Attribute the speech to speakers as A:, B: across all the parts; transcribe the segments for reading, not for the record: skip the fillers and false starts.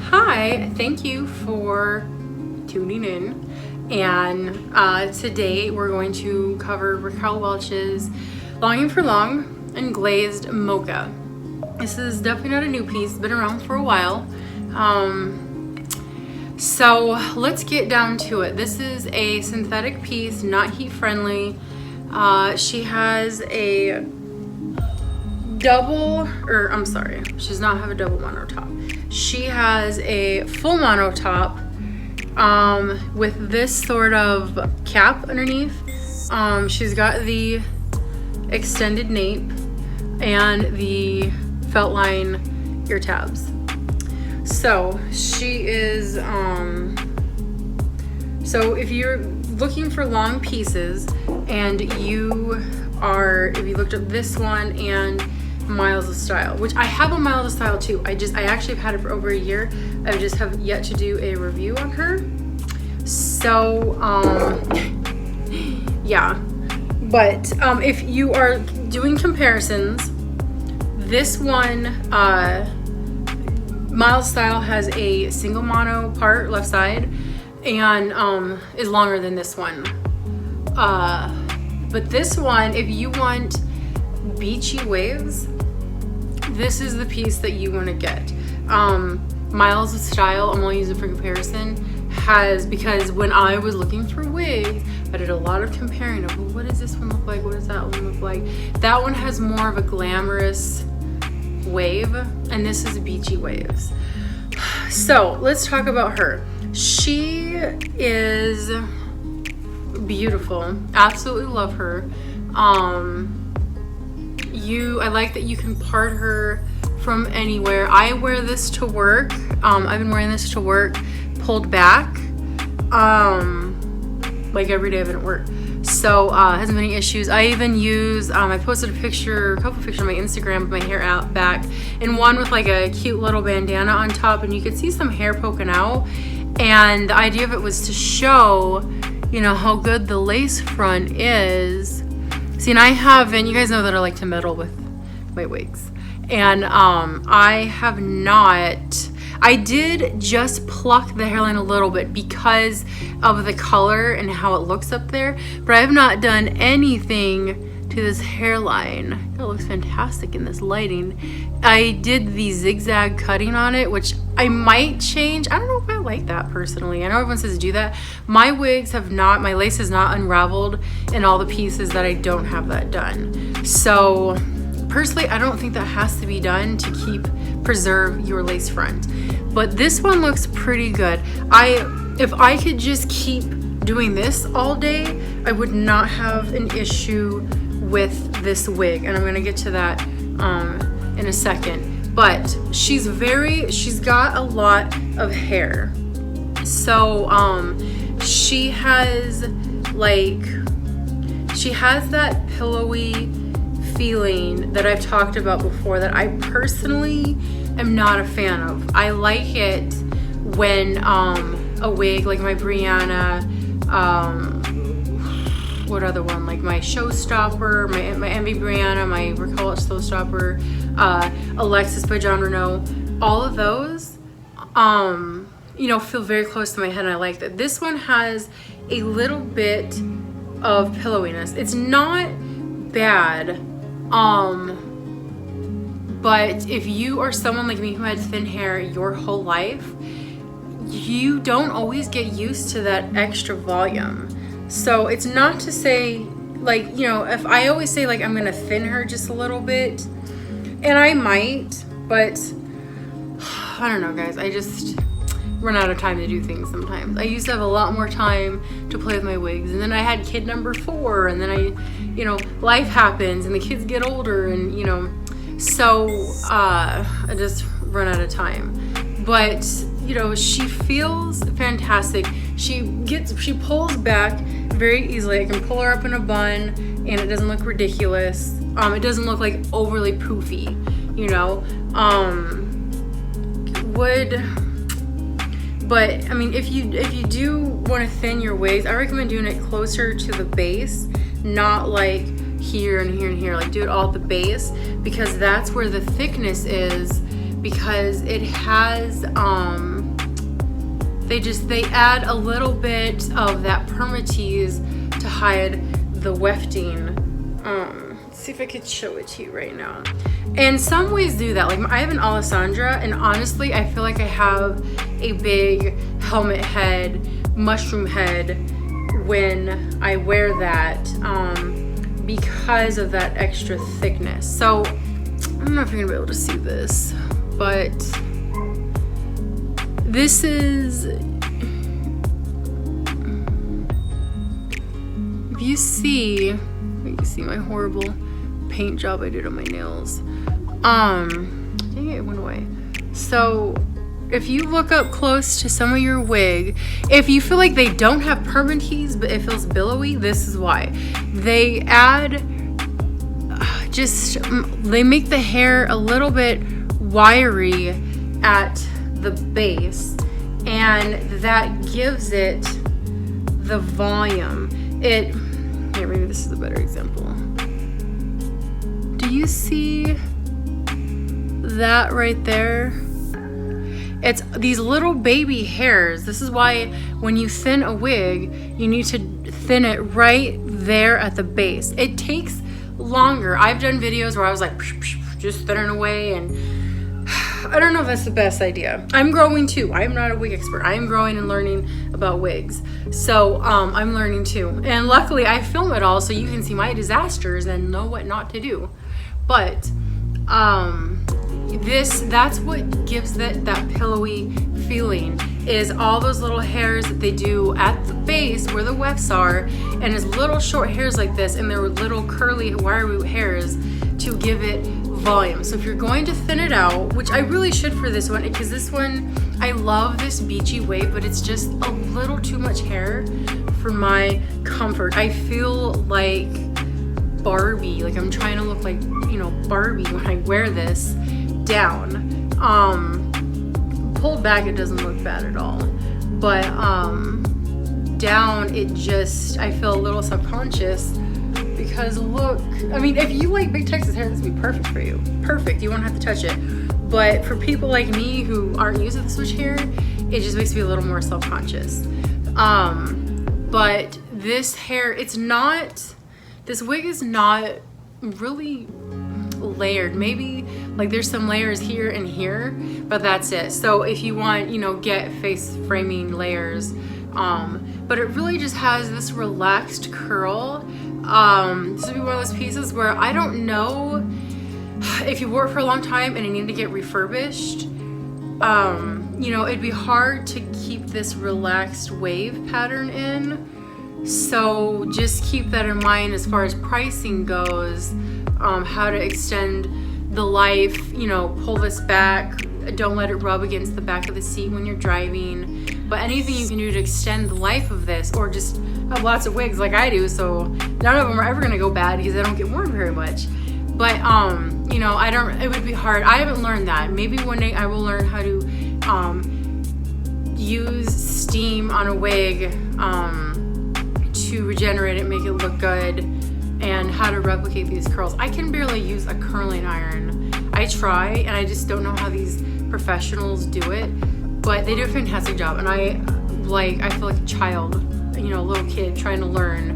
A: Hi, thank you for tuning in. And today we're going to cover Raquel Welch's Longing for Long and Glazed Mocha. This is definitely not a new piece, it's been around for a while. So let's get down to it. This is a synthetic piece, not heat friendly. She has a she does not have a double mono top. She has a full mono top with this sort of cap underneath. She's got the extended nape and the felt line ear tabs. So she is so if you're looking for long pieces and if you looked up this one and Miles of Style, which I have a Miles of Style too. I actually have had it for over a year. I just have yet to do a review on her. So yeah, but if you are doing comparisons, this one Miles Style has a single mono part left side and is longer than this one. But this one, if you want beachy waves, this is the piece that you want to get. Miles of Style, I'm only using for comparison, because when I was looking for wigs, I did a lot of comparing of, well, what does this one look like? What does that one look like? That one has more of a glamorous wave, and this is beachy waves. So let's talk about her. She is beautiful. Absolutely love her. I like that you can part her from anywhere. I wear this to work. I've been wearing this to work pulled back like every day I've been at work. So hasn't been any issues. I even use, I posted a couple pictures on my Instagram of my hair out back, and one with like a cute little bandana on top, and you could see some hair poking out. And the idea of it was to show, you know, how good the lace front is. See, and you guys know that I like to meddle with my wigs. And I have not, I did just pluck the hairline a little bit because of the color and how it looks up there, but I have not done anything to this hairline. It looks fantastic in this lighting. I did the zigzag cutting on it, which I might change. I don't know if I like that personally. I know everyone says do that. My wigs have not, my lace has not unraveled in all the pieces that I don't have that done. So personally, I don't think that has to be done to preserve your lace front. But this one looks pretty good. If I could just keep doing this all day, I would not have an issue with this wig, and I'm gonna get to that in a second. But she's got a lot of hair. So she has that pillowy feeling that I've talked about before that I personally am not a fan of. I like it when a wig like my Brianna, what other one, like my Showstopper, my Envy Brianna, my Raquel Showstopper, Alexis by John Renault, all of those feel very close to my head, and I like that. This one has a little bit of pillowiness. It's not bad, but if you are someone like me who had thin hair your whole life, you don't always get used to that extra volume. So it's not to say, like, you know, if I always say like I'm gonna thin her just a little bit, and I might, but I don't know, guys, I just run out of time to do things sometimes. I used to have a lot more time to play with my wigs, and then I had kid number 4, and then life happens and the kids get older, and so I just run out of time. But she feels fantastic. She pulls back very easily. I can pull her up in a bun and it doesn't look ridiculous. It doesn't look like overly poofy, but I mean, if you do want to thin your wigs, I recommend doing it closer to the base, not like here and here and here. Like, do it all at the base, because that's where the thickness is, because it has they add a little bit of that permatease to hide the wefting. Let's see if I could show it to you right now. And some ways do that. Like I have an Alessandra, and honestly, I feel like I have a big helmet head, mushroom head when I wear that because of that extra thickness. So I don't know if you're gonna be able to see this, but this is, if you see, you can see my horrible paint job I did on my nails. Dang it, went away. So if you look up close to some of your wig, if you feel like they don't have permatease but it feels billowy, this is why. They add, they make the hair a little bit wiry at the base, and that gives it the volume. Here, maybe this is a better example. Do you see that right there? It's these little baby hairs. This is why when you thin a wig, you need to thin it right there at the base. It takes longer. I've done videos where I was like just thinning away, and I don't know if that's the best idea. I'm growing too. I'm not a wig expert. I am growing and learning about wigs. So I'm learning too. And luckily I film it all so you can see my disasters and know what not to do. But that's what gives that pillowy feeling, is all those little hairs that they do at the base where the wefts are, and it's little short hairs like this, and they're little curly wiry hairs to give it volume. So if you're going to thin it out, which I really should for this one, because this one, I love this beachy wave, but it's just a little too much hair for my comfort. I feel like Barbie, like I'm trying to look like, you know, Barbie when I wear this down. Pulled back, it doesn't look bad at all, but down, it just, I feel a little subconscious, because look, I mean, if you like big Texas hair, this would be perfect for you. Perfect, you won't have to touch it. But for people like me who aren't used to the switch hair, it just makes me a little more self-conscious. But this hair, it's not, this wig is not really layered. Maybe like there's some layers here and here, but that's it. So if you want, you know, get face framing layers, but it really just has this relaxed curl. This would be one of those pieces where I don't know if you wore it for a long time and it needed to get refurbished. You know, it'd be hard to keep this relaxed wave pattern in. So just keep that in mind as far as pricing goes, how to extend the life, you know, pull this back, don't let it rub against the back of the seat when you're driving. But anything you can do to extend the life of this, or just have lots of wigs like I do, so none of them are ever gonna go bad because they don't get worn very much. But you know, it would be hard. I haven't learned that. Maybe one day I will learn how to use steam on a wig to regenerate it, make it look good, and how to replicate these curls. I can barely use a curling iron. I try, and I just don't know how these professionals do it, but they do a fantastic job. And I feel like a child, you know, a little kid trying to learn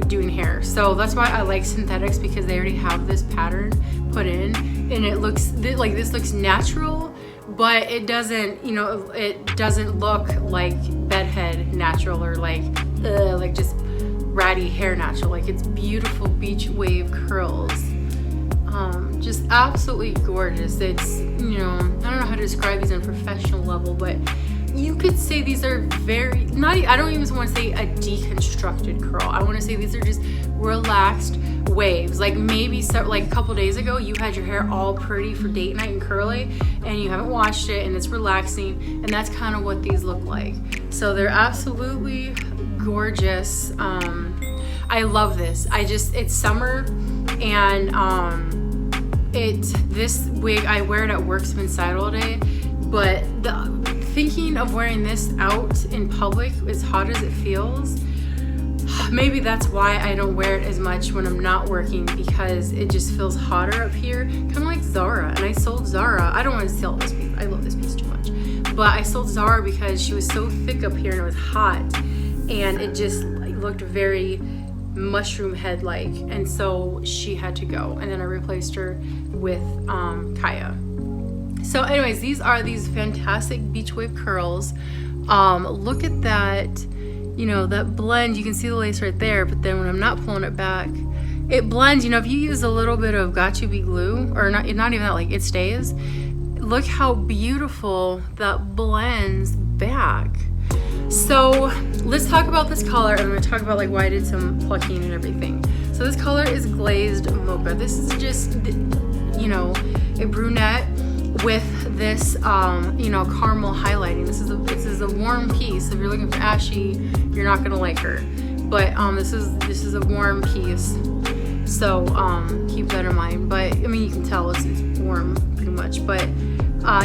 A: doing hair. So that's why I like synthetics, because they already have this pattern put in, and it looks like, this looks natural, but it doesn't, you know, it doesn't look like bedhead natural, or like just ratty hair natural. Like, it's beautiful beach wave curls. Just absolutely gorgeous. It's, you know, I don't know how to describe these on a professional level, but you could say these are very, I don't even want to say a deconstructed curl. I want to say these are just relaxed waves. Like maybe like a couple days ago, you had your hair all pretty for date night and curly, and you haven't washed it, and it's relaxing, and that's kind of what these look like. So they're absolutely gorgeous. I love this. It's summer, and this wig, I wear it at work, so I'm inside all day, but thinking of wearing this out in public, as hot as it feels, maybe that's why I don't wear it as much when I'm not working, because it just feels hotter up here, kind of like Zara. And I sold Zara. I don't want to sell this people. I love this piece too much. But I sold Zara because she was so thick up here and it was hot, and it just looked very mushroom head like, and so she had to go, and then I replaced her with Kaya. So anyways, these are these fantastic beach wave curls. Look at that, you know, that blend. You can see the lace right there, but then when I'm not pulling it back, it blends. You know, if you use a little bit of Got2b glue, or not even that, like, it stays. Look how beautiful that blends back. So let's talk about this color, and I'm going to talk about like why I did some plucking and everything. So this color is Glazed Mocha. This is just, you know, a brunette with this, you know, caramel highlighting. This is a warm piece. If you're looking for ashy, you're not going to like her. But this is a warm piece. So keep that in mind. But I mean, you can tell it's warm pretty much. But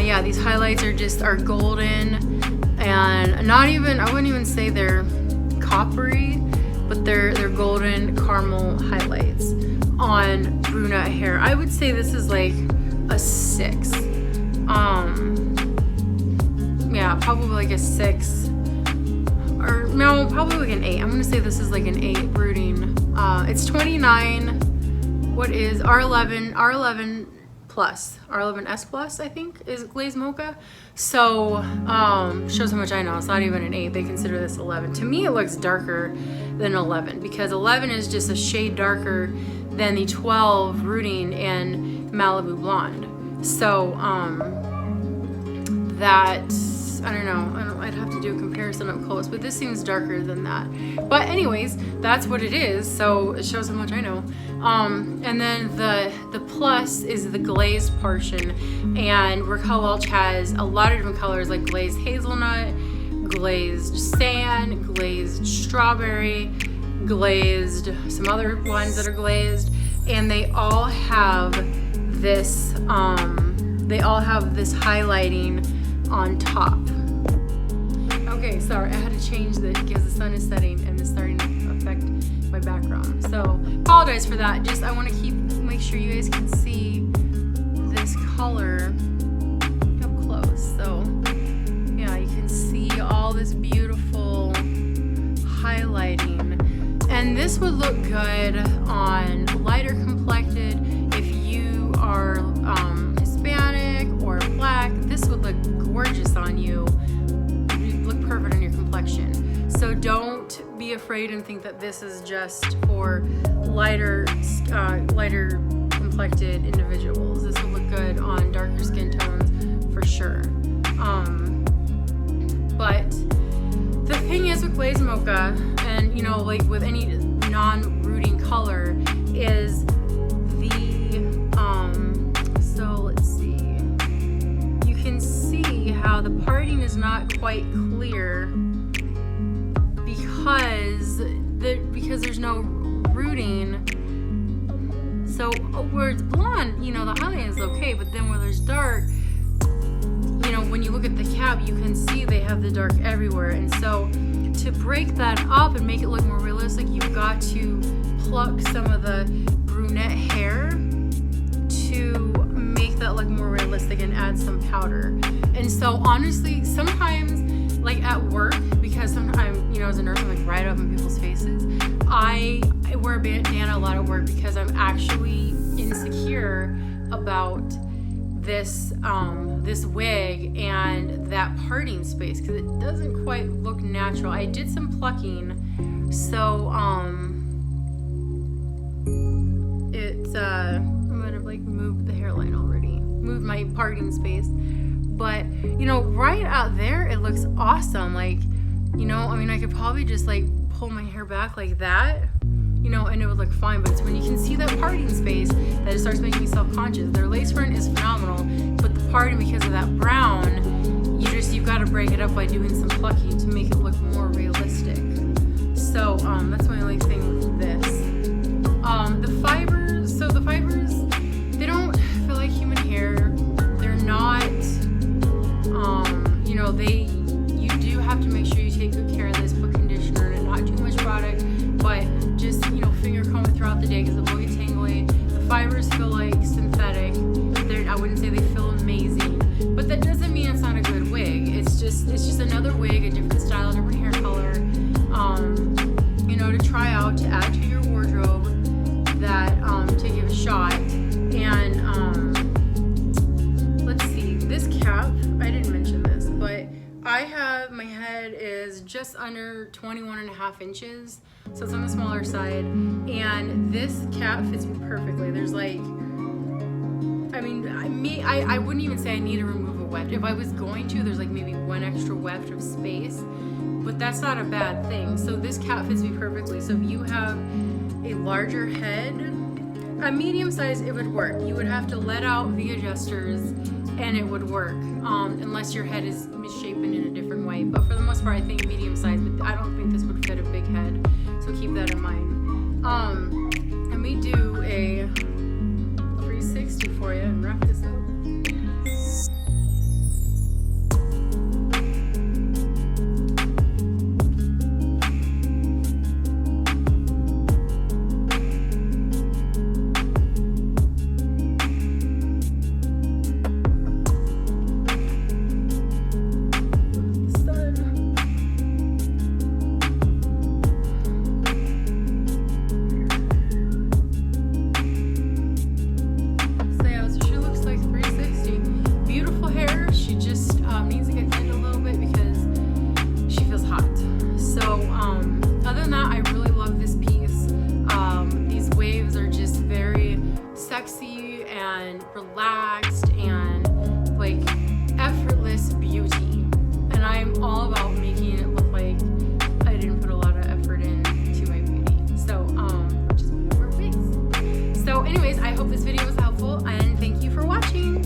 A: yeah, these highlights are golden. And not even, I wouldn't even say they're coppery, but they're golden caramel highlights on brunette hair. I would say this is like a 6. Yeah, probably like a 6. Or no, probably like an 8. I'm gonna say this is like an 8 brooding. It's 29. What is R11 plus, R11S plus, I think, is Glazed Mocha. So shows how much I know. It's not even an 8. They consider this 11. To me, it looks darker than 11 because 11 is just a shade darker than the 12 rooting in Malibu Blonde. So that's, I don't know, I'd have to do a comparison up close, but this seems darker than that. But anyways, that's what it is. So it shows how much I know. And then the plus is the glazed portion, and Raquel Welch has a lot of different colors like glazed hazelnut, glazed sand, glazed strawberry, glazed, some other ones that are glazed, and they all have this highlighting on top. Okay, sorry, I had to change this because the sun is setting and it's starting to affect my background. So apologize for that. Just I want to make sure you guys can see this color up close. So yeah, you can see all this beautiful highlighting, and this would look good on lighter complected. If you are Hispanic or black, this would look gorgeous on you. You'd look perfect on your complexion. So don't be afraid and think that this is just for lighter complected individuals. This will look good on darker skin tones for sure. But the thing is with Glazed Mocha, and you know, like with any non-rooting color, is so let's see. You can see how the parting is not quite clear because there's no rooting. So where it's blonde, you know, the highlight is okay, but then where there's dark, you know, when you look at the cap, you can see they have the dark everywhere. And so to break that up and make it look more realistic, you've got to pluck some of the brunette hair to make that look more realistic and add some powder. And so honestly, sometimes like at work, because sometimes, you know, as a nurse, I'm like right up in people's faces, I wear a bandana a lot at work because I'm actually insecure about this this wig and that parting space because it doesn't quite look natural. I did some plucking, so it's I'm gonna like move the hairline already, move my parting space, but you know, right out there it looks awesome. Like, you know, I mean, I could probably just like pull my hair back like that, you know, and it would look fine. But it's when you can see that parting space that it starts making me self-conscious. Their lace front is phenomenal, but the parting, because of that brown, you've got to break it up by doing some plucking to make it look more realistic. So that's my only thing with this. The fibers, they don't feel like human hair. They're not, you know, you do have to make sure you take good care of this, put conditioner in it, not too much product, but just, you know, finger comb it throughout the day because it will get tangly. The fibers feel like synthetic. I wouldn't say they feel amazing, but that doesn't just another wig, a different style, a different hair color, you know, to try out, to add to your wardrobe, that to give a shot. And let's see, this cap, I didn't mention this, but my head is just under 21.5 inches, so it's on the smaller side, and this cap fits me perfectly. There's like, I mean, I wouldn't even say I need to remove a weft. If I was going to, there's like maybe one extra weft of space, but that's not a bad thing. So this cap fits me perfectly. So if you have a larger head, a medium size, it would work. You would have to let out the adjusters and it would work, unless your head is misshapen in a different way. But for the most part, I think medium size, but I don't think this would fit a big head. So keep that in mind. Let me do a 360 for you and wrap this up.